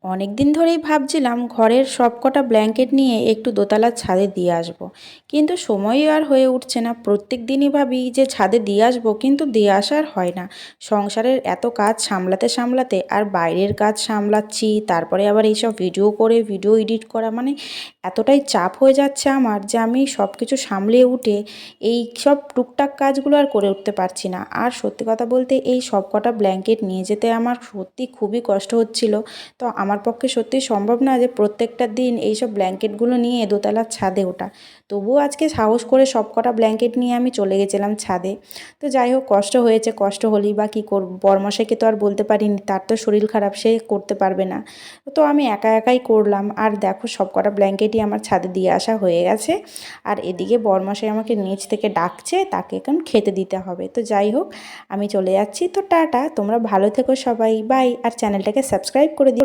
অনেক দিন ধরেই ভাবছিলাম ঘরের সবকটা ব্ল্যাঙ্কেট নিয়ে একটু দোতলার ছাদে দিয়ে আসবো, কিন্তু সময়ই আর হয়ে উঠছে না। প্রত্যেক দিনই ভাবি যে ছাদে দিয়ে আসবো, কিন্তু দিয়ে আসা আর হয় না। সংসারের এত কাজ সামলাতে সামলাতে আর বাইরের কাজ সামলাচ্ছি, তারপরে আবার এইসব ভিডিও করে ভিডিও এডিট করা, মানে এতটাই চাপ হয়ে যাচ্ছে আমার যে আমি সব কিছু সামলে উঠে এই সব টুকটাক কাজগুলো আর করে উঠতে পারছি না। আর সত্যি কথা বলতে এই সব কটা ব্ল্যাঙ্কেট নিয়ে যেতে আমার সত্যি খুবই কষ্ট হচ্ছিল। তো আমার পক্ষে সত্যিই সম্ভব না যে প্রত্যেকটা দিন এইসব ব্ল্যাঙ্কেটগুলো নিয়ে দোতলার ছাদে ওঠা। তবুও আজকে সাহস করে সব কটা ব্ল্যাঙ্কেট নিয়ে আমি চলে গেছিলাম ছাদে। তো যাই হোক, কষ্ট হয়েছে, কষ্ট হলেই বা কী করব, বরমশাইকে তো আর বলতে পারিনি, তার তো শরীর খারাপ, সে করতে পারবে না। তো আমি একা একাই করলাম। আর দেখো, সব কটা ব্ল্যাঙ্কেটই আমার ছাদে দিয়ে আসা হয়ে গেছে। আর এদিকে বরমশাই আমাকে নিচ থেকে ডাকছে, তাকে এখন খেতে দিতে হবে। তো যাই হোক, আমি চলে যাচ্ছি। তো টাটা, তোমরা ভালো থেকো সবাই, বাই। আর চ্যানেলটাকে সাবস্ক্রাইব করে দিও।